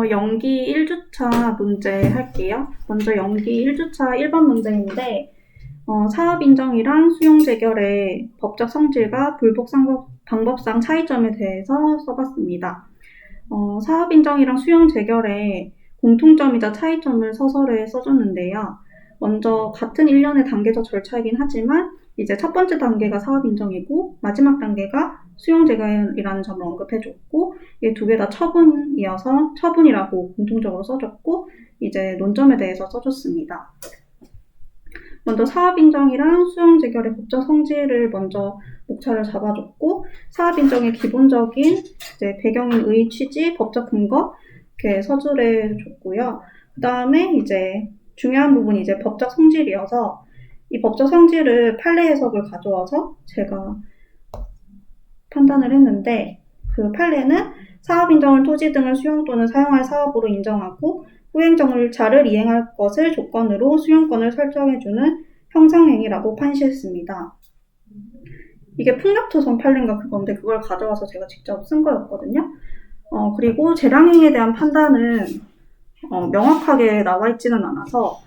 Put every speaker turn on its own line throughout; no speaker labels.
연기 1주차 문제 할게요. 먼저 연기 1주차 1번 문제인데 사업 인정이랑 수용 재결의 법적 성질과 불복 방법상 차이점에 대해서 써봤습니다. 사업 인정이랑 수용 재결의 공통점이자 차이점을 서술에 써줬는데요. 먼저 같은 일련의 단계적 절차이긴 하지만 이제 첫 번째 단계가 사업 인정이고 마지막 단계가 수용 재결이라는 점을 언급해줬고 이 두 개 다 처분이어서 처분이라고 공통적으로 써줬고 이제 논점에 대해서 써줬습니다. 먼저 사업 인정이랑 수용 재결의 법적 성질을 먼저 목차를 잡아줬고 사업 인정의 기본적인 이제 배경인 의 취지, 법적 근거 이렇게 서술해 줬고요. 그 다음에 이제 중요한 부분이 이제 법적 성질이어서 이 법적 성질을 판례 해석을 가져와서 제가 판단을 했는데 그 판례는 사업 인정을 토지 등을 수용 또는 사용할 사업으로 인정하고 후행정자를 이행할 것을 조건으로 수용권을 설정해주는 형성행위라고 판시했습니다. 이게 풍력토성 판례인가 그건데 그걸 가져와서 제가 직접 쓴 거였거든요. 그리고 재량행위에 대한 판단은 명확하게 나와 있지는 않아서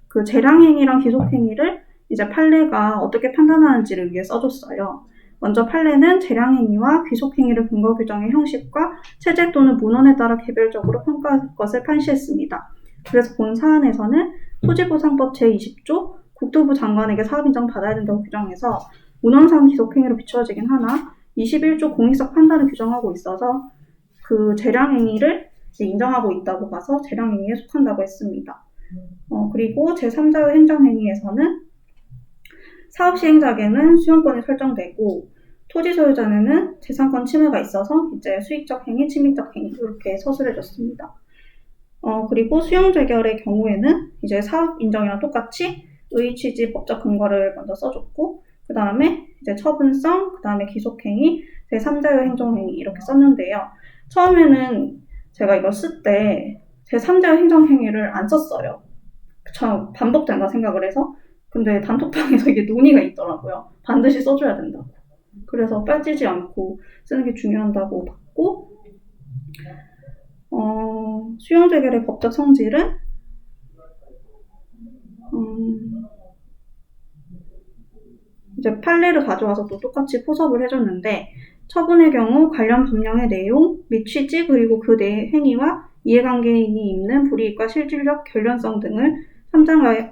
그 재량행위랑 기속행위를 이제 판례가 어떻게 판단하는지를 위해 써줬어요. 먼저 판례는 재량행위와 귀속행위를 근거 규정의 형식과 체제 또는 문헌에 따라 개별적으로 평가할 것을 판시했습니다. 그래서 본 사안에서는 토지보상법 제20조 국토부 장관에게 사업인정 받아야 된다고 규정해서 문헌상 기속행위로 비추어지긴 하나 21조 공익적 판단을 규정하고 있어서 그 재량행위를 인정하고 있다고 봐서 재량행위에 속한다고 했습니다. 그리고 제3자의 행정행위에서는 사업 시행자에게는 수용권이 설정되고 토지 소유자에는 재산권 침해가 있어서 이제 수익적 행위, 침입적 행위 이렇게 서술해줬습니다. 그리고 수용 재결의 경우에는 이제 사업 인정이랑 똑같이 의 취지 법적 근거를 먼저 써줬고 그 다음에 이제 처분성, 그 다음에 기속행위, 제3자의 행정행위 이렇게 썼는데요. 처음에는 제가 이걸 쓸 때 제3자의 행정행위를 안 썼어요. 참 반복된다 생각을 해서 근데 단톡방에서 이게 논의가 있더라고요. 반드시 써줘야 된다고. 그래서 빠지지 않고 쓰는 게 중요하다고 봤고 수용 재결의 법적 성질은 이제 판례를 가져와서 또 똑같이 포섭을 해줬는데 처분의 경우 관련 법령의 내용 및 취지 그리고 그 내 행위와 이해관계인이 있는 불이익과 실질적 결련성 등을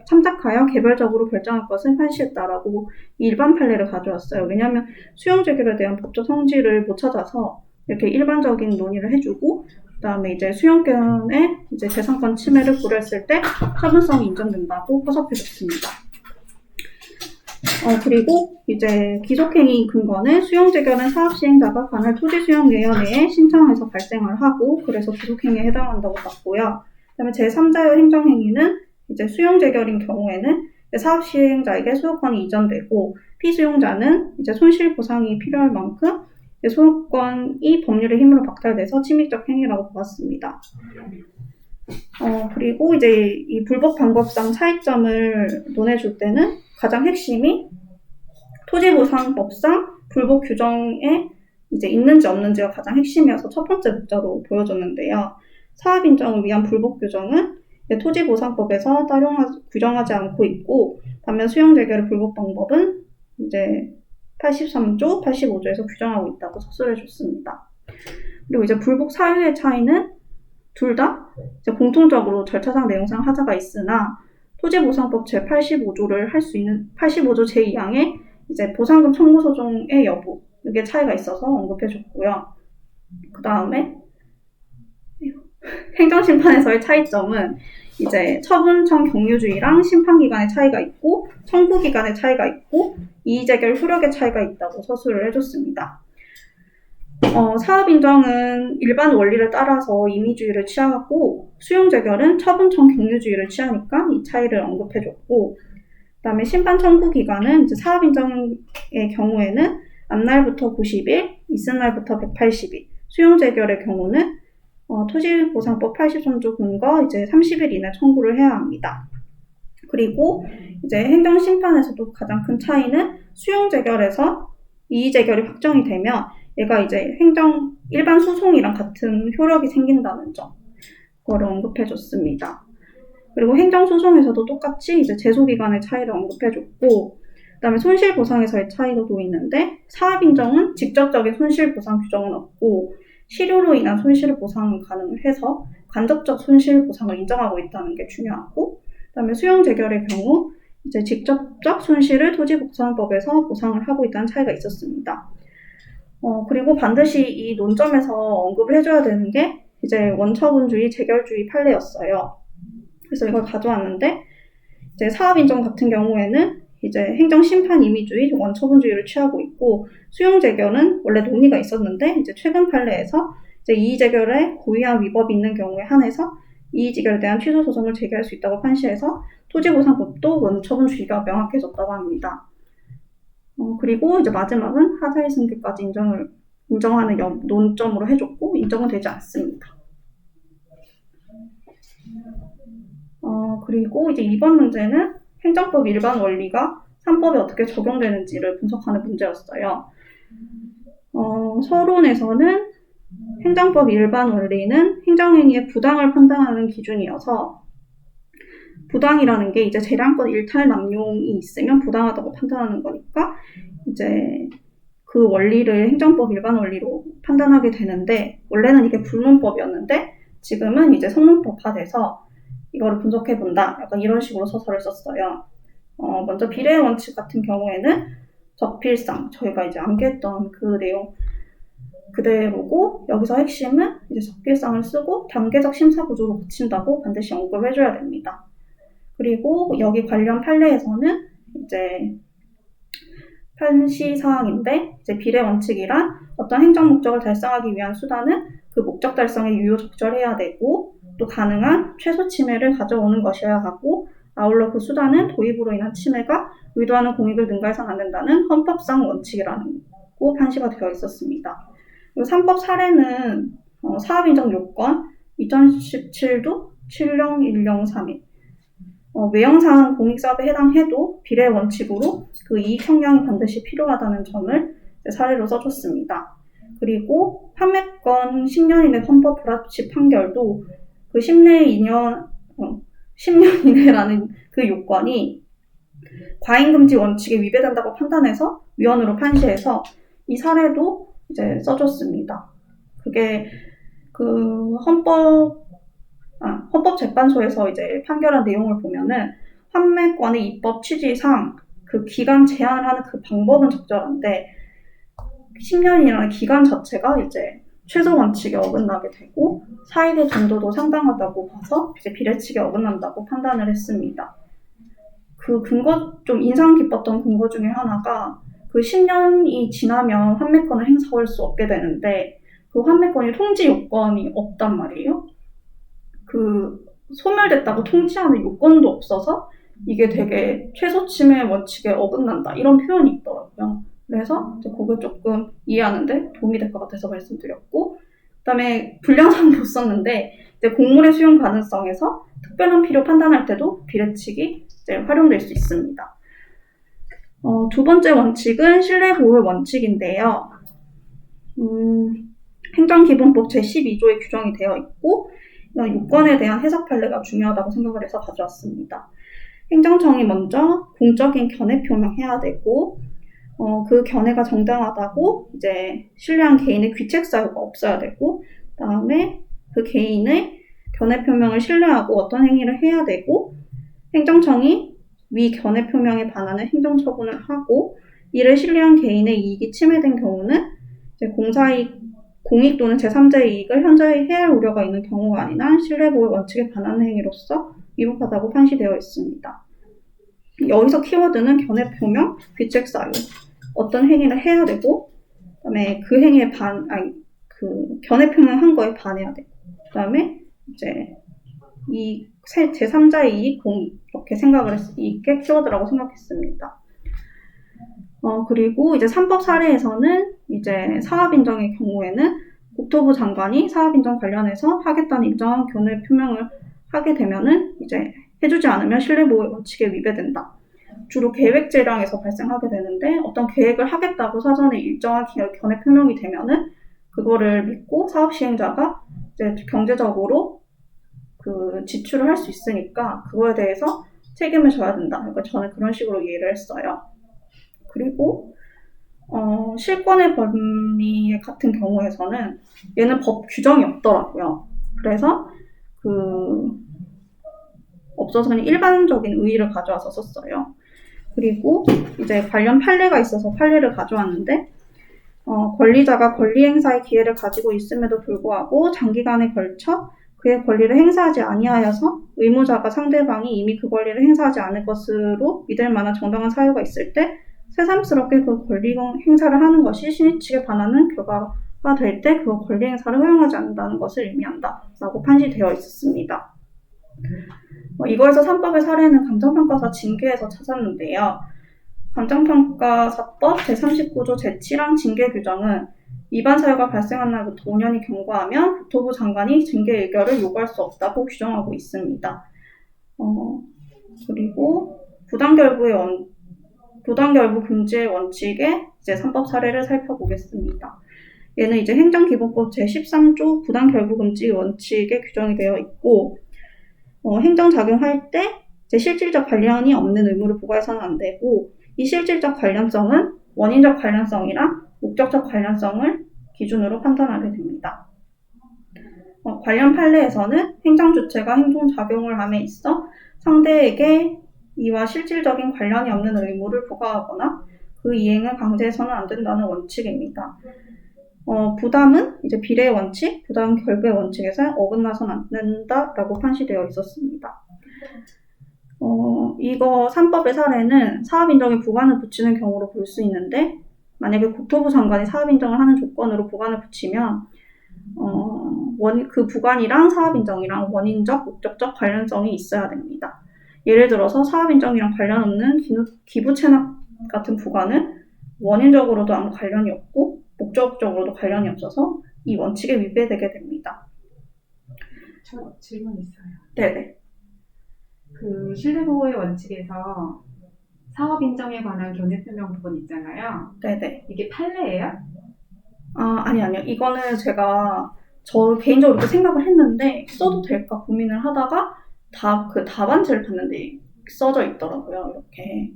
참작하여 개별적으로 결정할 것을 판시했다라고 일반 판례를 가져왔어요. 왜냐하면 수용 재결에 대한 법적 성질을 못 찾아서 이렇게 일반적인 논의를 해주고 그 다음에 이제 수용권의 이제 재산권 침해를 고려했을 때 처분성이 인정된다고 포섭해줬습니다. 그리고 이제 기속행위 근거는 수용 재결은 사업 시행자가 관할 토지수용위원회에 신청해서 발생을 하고 그래서 기속행위에 해당한다고 봤고요. 그다음에 제3자의 행정행위는 이제 수용 재결인 경우에는 사업 시행자에게 소유권이 이전되고 피수용자는 이제 손실 보상이 필요할 만큼 소유권이 법률의 힘으로 박탈돼서 침입적 행위라고 보았습니다. 그리고 이제 이 불법 방법상 차이점을 논해줄 때는 가장 핵심이 토지보상법상 불법 규정에 이제 있는지 없는지가 가장 핵심이어서 첫 번째 문자로 보여줬는데요. 사업 인정을 위한 불법 규정은 토지보상법에서 규정하지 않고 있고 반면 수용 재결의 불법 방법은 이제 83조, 85조에서 규정하고 있다고 서술해줬습니다. 그리고 이제 불복 사유의 차이는 둘 다 공통적으로 절차상 내용상 하자가 있으나 토지보상법 제85조를 할 수 있는 85조 제2항에 이제 보상금 청구 소송의 여부 이게 차이가 있어서 언급해줬고요. 그 다음에 행정심판에서의 차이점은 이제 처분청 경유주의랑 심판기간의 차이가 있고 청구기간의 차이가 있고 이의재결 효력의 차이가 있다고 서술을 해줬습니다. 사업 인정은 일반 원리를 따라서 임의주의를 취하고 수용 재결은 처분청 경유주의를 취하니까 이 차이를 언급해줬고 그 다음에 심판 청구 기간은 이제 사업 인정의 경우에는 앞날부터 90일, 있을날부터 180일 수용 재결의 경우는 토지보상법 83조 근거 이제 30일 이내 청구를 해야 합니다. 그리고 이제 행정심판에서도 가장 큰 차이는 수용 재결에서 이의 재결이 확정이 되면 얘가 이제 일반 소송이랑 같은 효력이 생긴다는 점. 거를 언급해줬습니다. 그리고 행정소송에서도 똑같이 이제 제소기간의 차이를 언급해줬고, 그다음에 손실보상에서의 차이도 있는데 사업인정은 직접적인 손실보상 규정은 없고 실효로 인한 손실을 보상은 가능해서 간접적 손실보상을 인정하고 있다는 게 중요하고, 그다음에 수용재결의 경우 이제 직접적 손실을 토지보상법에서 보상을 하고 있다는 차이가 있었습니다. 그리고 반드시 이 논점에서 언급을 해줘야 되는 게 이제 원처분주의, 재결주의 판례였어요. 그래서 이걸 가져왔는데, 이제 사업인정 같은 경우에는 이제 행정심판임의주의, 원처분주의를 취하고 있고, 수용재결은 원래 논의가 있었는데, 이제 최근 판례에서 이제 이의재결에 고의한 위법이 있는 경우에 한해서 이의재결에 대한 취소소송을 제기할 수 있다고 판시해서 토지보상법도 원처분주의가 명확해졌다고 합니다. 그리고 이제 마지막은 하자의 승계까지 인정하는 논점으로 해줬고, 인정은 되지 않습니다. 그리고 이제 이번 문제는 행정법 일반 원리가 3법에 어떻게 적용되는지를 분석하는 문제였어요. 서론에서는 행정법 일반 원리는 행정행위의 부당을 판단하는 기준이어서, 부당이라는 게 이제 재량권 일탈 남용이 있으면 부당하다고 판단하는 거니까 이제 그 원리를 행정법 일반 원리로 판단하게 되는데, 원래는 이게 불문법이었는데 지금은 이제 성문법화돼서 이거를 분석해본다, 약간 이런 식으로 서설을 썼어요. 먼저 비례의 원칙 같은 경우에는 적필상, 저희가 이제 암기했던 그 내용 그대로고, 여기서 핵심은 이제 적필상을 쓰고 단계적 심사 구조로 고친다고 반드시 언급을 해줘야 됩니다. 그리고 여기 관련 판례에서는 이제 판시사항인데, 이제 비례 원칙이란 어떤 행정 목적을 달성하기 위한 수단은 그 목적 달성에 유효적절해야 되고, 또 가능한 최소 침해를 가져오는 것이어야 하고, 아울러 그 수단은 도입으로 인한 침해가 의도하는 공익을 능가해서는 안 된다는 헌법상 원칙이라고 판시가 되어 있었습니다. 그리고 3법 사례는 사업인정 요건 2017도 701031 외형사항 공익사업에 해당해도 비례 원칙으로 그 이익 형량이 반드시 필요하다는 점을 사례로 써줬습니다. 그리고 판매권 10년 이내 헌법 불합치 판결도 그 10년 이내라는 그 요건이 과잉금지 원칙에 위배된다고 판단해서 위헌으로 판시해서 이 사례도 이제 써줬습니다. 그게 그 헌법재판소에서 이제 판결한 내용을 보면은 판매권의 입법 취지상 그 기간 제한을 하는 그 방법은 적절한데 10년이라는 기간 자체가 이제 최소 원칙에 어긋나게 되고 사익의 정도도 상당하다고 봐서 이제 비례칙에 어긋난다고 판단을 했습니다. 그 근거, 좀 인상 깊었던 근거 중에 하나가 그 10년이 지나면 환매권을 행사할 수 없게 되는데 그 환매권이 통지 요건이 없단 말이에요. 그 소멸됐다고 통지하는 요건도 없어서 이게 되게 최소 침해 원칙에 어긋난다, 이런 표현이 있더라고요. 그래서 이제 그걸 조금 이해하는데 도움이 될 것 같아서 말씀드렸고, 그다음에 불량사항도 썼는데 이제 공물의 수용 가능성에서 특별한 필요 판단할 때도 비례칙이 이제 활용될 수 있습니다. 두 번째 원칙은 신뢰보호의 원칙인데요. 행정기본법 제12조에 규정이 되어 있고 요건에 대한 해석 판례가 중요하다고 생각을 해서 가져왔습니다. 행정청이 먼저 공적인 견해 표명해야 되고, 그 견해가 정당하다고 이제 신뢰한 개인의 귀책 사유가 없어야 되고, 그다음에 그 개인의 견해 표명을 신뢰하고 어떤 행위를 해야 되고, 행정청이 위 견해 표명에 반하는 행정처분을 하고, 이를 신뢰한 개인의 이익이 침해된 경우는 이제 공익 또는 제3자의 이익을 현저히 해할 우려가 있는 경우가 아닌 한 신뢰보호 원칙에 반하는 행위로서 위법하다고 판시되어 있습니다. 여기서 키워드는 견해 표명, 귀책 사유, 어떤 행위를 해야 되고, 그다음에 그 행위에 그 견해 표명한 거에 반해야 되고, 그다음에 이제 이 제3자의 이익, 공익, 이렇게 생각을 이게 키워드라고 생각했습니다. 그리고 이제 3법 사례에서는 이제 사업인정의 경우에는 국토부 장관이 사업인정 관련해서 하겠다는 인정한 견해 표명을 하게 되면은 이제 해주지 않으면 신뢰보호 원칙에 위배된다. 주로 계획 재량에서 발생하게 되는데, 어떤 계획을 하겠다고 사전에 일정한 견해 표명이 되면은 그거를 믿고 사업 시행자가 이제 경제적으로 그 지출을 할 수 있으니까 그거에 대해서 책임을 져야 된다. 그러니까 저는 그런 식으로 이해를 했어요. 그리고 실권의 범위 같은 경우에서는 얘는 법 규정이 없더라고요. 그래서 없어서 그냥 일반적인 의의를 가져와서 썼어요. 그리고 이제 관련 판례가 있어서 판례를 가져왔는데 권리자가 권리 행사의 기회를 가지고 있음에도 불구하고 장기간에 걸쳐 그의 권리를 행사하지 아니하여서 의무자가 상대방이 이미 그 권리를 행사하지 않을 것으로 믿을 만한 정당한 사유가 있을 때 새삼스럽게 그 권리 행사를 하는 것이 신의칙에 반하는 결과가 될 때 그 권리 행사를 허용하지 않는다는 것을 의미한다 라고 판시되어 있었습니다. 이거에서 3법의 사례는 감정평가사 징계에서 찾았는데요. 감정평가사법 제39조 제7항 징계 규정은 위반 사유가 발생한 날부터 5년이 경과하면 국토부 장관이 징계 의결을 요구할 수 없다고 규정하고 있습니다. 그리고 부당결부 금지의 원칙에 이제 3법 사례를 살펴보겠습니다. 얘는 이제 행정기본법 제13조 부당결부 금지 원칙에 규정이 되어 있고, 행정작용할 때 이제 실질적 관련이 없는 의무를 부과해서는 안 되고, 이 실질적 관련성은 원인적 관련성이랑 목적적 관련성을 기준으로 판단하게 됩니다. 관련 판례에서는 행정주체가 행동작용을 함에 있어 상대에게 이와 실질적인 관련이 없는 의무를 부과하거나 그 이행을 강제해서는 안 된다는 원칙입니다. 부담은 이제 비례 원칙, 부담 결부의 원칙에서 어긋나서는 안 된다라고 판시되어 있었습니다. 이거 3법의 사례는 사업인정에 부관을 붙이는 경우로 볼 수 있는데, 만약에 국토부 장관이 사업인정을 하는 조건으로 부관을 붙이면 그 부관이랑 사업인정이랑 원인적, 목적적 관련성이 있어야 됩니다. 예를 들어서 사업인정이랑 관련 없는 기부채납 같은 부관은 원인적으로도 아무 관련이 없고 목적적으로도 관련이 없어서 이 원칙에 위배되게 됩니다.
저 질문 있어요.
네네.
그 신뢰보호의 원칙에서 사업 인정에 관한 견해 표명 부분 있잖아요.
네네.
이게 판례예요?
아니요. 이거는 저 개인적으로 이렇게 생각을 했는데 써도 될까 고민을 하다가 그 답안지를 봤는데 써져 있더라고요. 이렇게.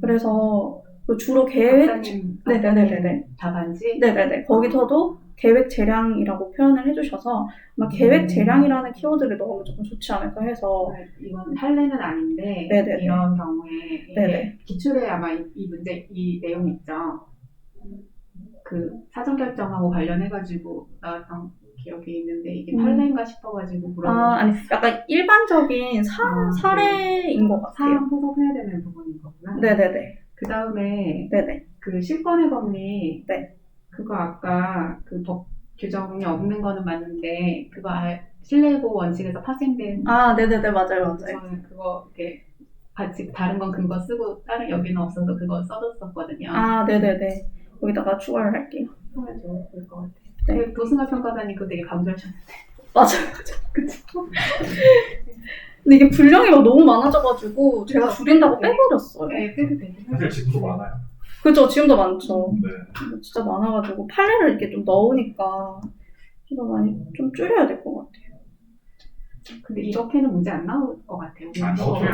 그래서 주로 계획 네네네네.
답안지?
네네네. 거기서도 계획 재량이라고 표현을 해주셔서 아마 계획 재량이라는 키워드를 넣으면 조금 좋지 않을까 해서.
이건 판례는 아닌데
네네네.
이런 경우에
네네.
기출에 아마 이 내용이 있죠. 그 사전 결정하고 관련해가지고 나왔던 기억이 있는데 이게 판례인가 싶어가지고 물어보고.
아니 약간 일반적인 사례인 것 같아요.
사안 포섭해야 되는 부분인 거구나.
네네네.
그 다음에
네네.
그 실권의 법리.
네.
그거 아까 그 법 규정이 없는 거는 맞는데 그거 신뢰보호 원칙에서 파생된.
네네네. 맞아요.
저는 그거 이렇게 같이 다른 건 근거 쓰고 다른 여기는 없어서 그거 써줬었거든요.
네네네. 여기다가 추가를 할게요.
하면 좋을 것 같아요.
네.
그 도승아 평가사님 그거 되게 강조하셨는데.
맞아요. 그쵸. 근데 이게 분량이 너무 많아져가지고 제가 줄인다고 빼버렸어요.
네, 빼도 되긴
사실 지금도 많아요.
그죠, 지금도 많죠.
네.
진짜 많아가지고 판례를 이렇게 좀 넣으니까 좀 많이 좀 줄여야 될 것 같아요.
근데 이렇게는 문제 안 나올 것 같아요.
안 나오죠.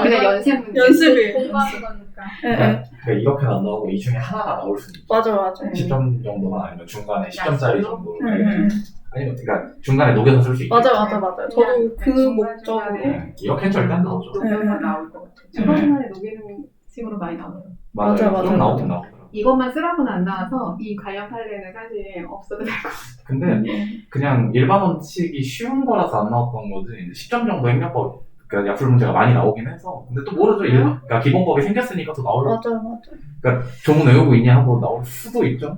그냥
연습이.
공부하는 거니까.
네.
그러니까 이렇게는 안 나오고 이 중에 하나가 나올 수는 있죠.
맞아요.
10점 정도나 아니면 중간에 10점짜리 정도.
네.
아니면 그러니까 중간에 녹여서 쓸 수 있고.
맞아요. 저도 그 목적으로.
네. 이렇게는 절대 안 나오죠.
녹여서 나올 것 같아요. 중간중간에 녹이는 식으로 많이 나와요.
맞아요.
좀 나오긴 나오더라고요.
이것만 쓰라고는 안 나와서 이 관련 판례는 사실 없어도 될 것 같아요.
근데 그냥 일반 원칙이 쉬운 거라서 안 나왔던 거지. 10점 정도 행정법 그러니까 약술 문제가 많이 나오긴 해서. 근데 또 모르죠. 그러니까 기본법이 생겼으니까 또 나오려.
맞아요.
그러니까 조문 외우고 있냐 하고 나올 수도 있죠.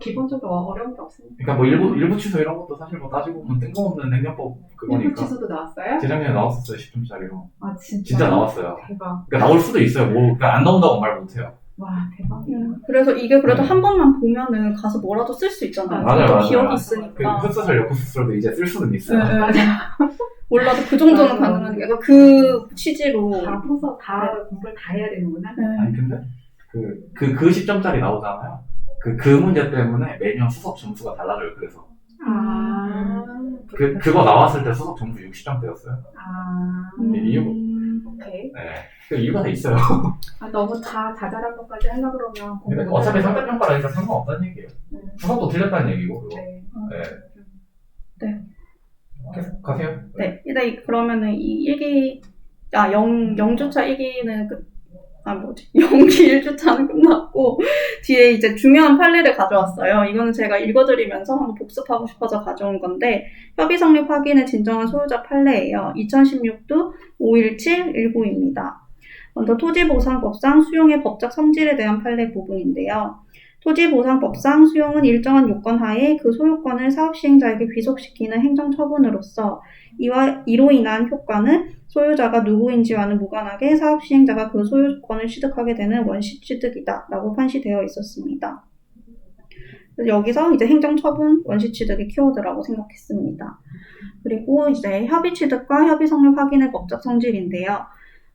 기본적으로 어려운 게 없으니까.
그러니까 뭐 일부 취소 이런 것도 사실 뭐 따지고 보면 뜬금없는 행정법 그거니까.
일부 취소도 나왔어요?
재작년에 나왔었어요. 10점짜리로.
아 진짜?
진짜 나왔어요.
대박.
그러니까 나올 수도 있어요. 그러니까 안 나온다고 말 못해요.
와 대박이야.
그래서 이게 그래도
네.
한 번만 보면은 가서 뭐라도 쓸 수 있잖아요.
맞아요.
기억이
그
있으니까.
흡수설, 역흡수설도 이제 쓸 수는 있어요.
네.
맞아.
몰라도 그 정도는
맞아.
가능하니까 그 취지로.
다 풀어서 다 공부를 다 해야 되는구나.
아니 근데 그 10점짜리 나오잖아요. 그 문제 때문에 매년 수석 점수가 달라져요. 그래서 그거 나왔을 때 소속 정부 60점대였어요.
아,
이유가
오케이.
네. 그 이유가 다 있어요.
아, 너무 다 자잘한 것까지 하려 그러면
근데
공부
어차피
못하는
성격평가라니까 상관없다는 얘기예요. 수석도 틀렸다는 얘기고 그거.
네.
네. 계속 가세요.
네, 일단 그러면은 이 1기, 0주차 1기는 연기 1주차는 끝났고, 뒤에 이제 중요한 판례를 가져왔어요. 이거는 제가 읽어드리면서 한번 복습하고 싶어서 가져온 건데, 협의 성립 확인의 진정한 소유자 판례예요. 2016도 51719입니다. 먼저 토지보상법상 수용의 법적 성질에 대한 판례 부분인데요. 토지보상법상 수용은 일정한 요건 하에 그 소유권을 사업시행자에게 귀속시키는 행정처분으로서 이로 인한 효과는 소유자가 누구인지와는 무관하게 사업시행자가 그 소유권을 취득하게 되는 원시취득이다 라고 판시되어 있었습니다. 그래서 여기서 이제 행정처분, 원시취득이 키워드라고 생각했습니다. 그리고 이제 협의취득과 협의성립 확인의 법적 성질인데요.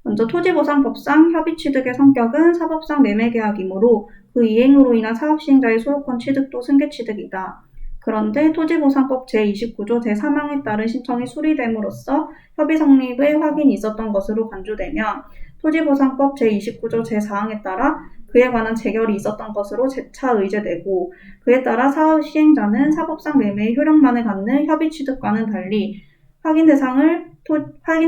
먼저 토지보상법상 협의취득의 성격은 사법상 매매계약이므로 그 이행으로 인한 사업시행자의 소유권 취득도 승계취득이다. 그런데 토지보상법 제29조 제3항에 따른 신청이 수리됨으로써 협의성립의 확인이 있었던 것으로 간주되며 토지보상법 제29조 제4항에 따라 그에 관한 재결이 있었던 것으로 재차 의제되고 그에 따라 사업시행자는 사법상 매매의 효력만을 갖는 협의취득과는 달리 확인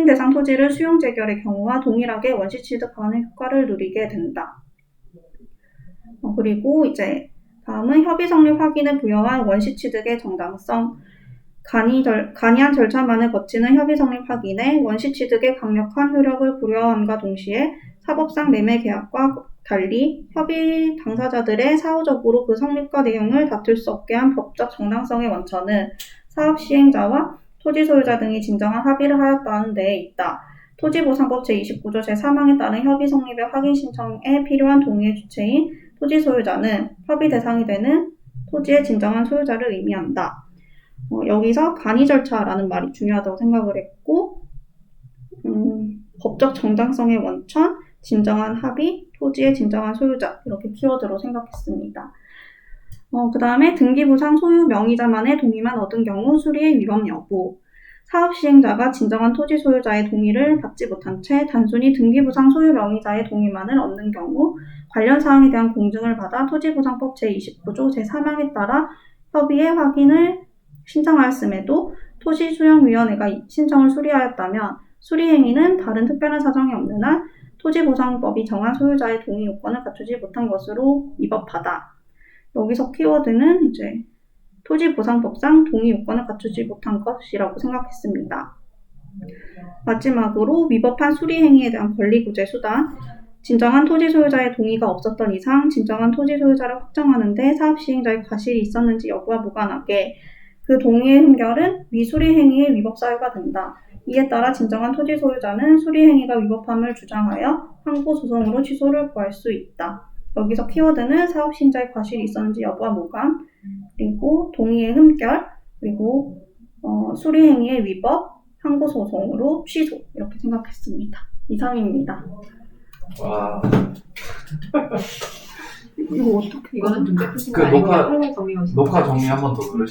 대상 토지를 수용 재결의 경우와 동일하게 원시취득하는 효과를 누리게 된다. 그리고 이제 다음은 협의 성립 확인을 부여한 원시취득의 정당성. 간이한 절차만을 거치는 협의 성립 확인에 원시취득의 강력한 효력을 부여함과 동시에 사법상 매매 계약과 달리 협의 당사자들의 사후적으로 그 성립과 내용을 다툴 수 없게 한 법적 정당성의 원천은 사업 시행자와 토지 소유자 등이 진정한 합의를 하였다는 데에 있다. 토지보상법 제29조 제3항에 따른 협의 성립의 확인 신청에 필요한 동의의 주체인 토지 소유자는 협의 대상이 되는 토지의 진정한 소유자를 의미한다. 여기서 간이 절차라는 말이 중요하다고 생각을 했고, 법적 정당성의 원천, 진정한 합의, 토지의 진정한 소유자 이렇게 키워드로 생각했습니다. 그 다음에 등기부상 소유 명의자만의 동의만 얻은 경우 수리의 위법 여부. 사업시행자가 진정한 토지 소유자의 동의를 받지 못한 채 단순히 등기부상 소유 명의자의 동의만을 얻는 경우 관련 사항에 대한 공증을 받아 토지보상법 제29조 제3항에 따라 협의의 확인을 신청하였음에도 토지수용위원회가 신청을 수리하였다면 수리행위는 다른 특별한 사정이 없는 한 토지보상법이 정한 소유자의 동의 요건을 갖추지 못한 것으로 위법하다. 여기서 키워드는 이제 토지보상법상 동의 요건을 갖추지 못한 것이라고 생각했습니다. 마지막으로 위법한 수리행위에 대한 권리구제 수단. 진정한 토지 소유자의 동의가 없었던 이상 진정한 토지 소유자를 확정하는 데 사업시행자의 과실이 있었는지 여부와 무관하게 그 동의의 흠결은 위수리행위의 위법 사유가 된다. 이에 따라 진정한 토지 소유자는 수리행위가 위법함을 주장하여 항고소송으로 취소를 구할 수 있다. 여기서 키워드는 사업시행자의 과실이 있었는지 여부와 무관, 그리고 동의의 흠결, 그리고 수리행위의 위법, 항고소송으로 취소 이렇게 생각했습니다. 이상입니다.
와.
이거 어떻게?
이거는 문제 푸신
그
거 아니고
녹화
판례 정리
녹화 정리 한 번 더 누르시면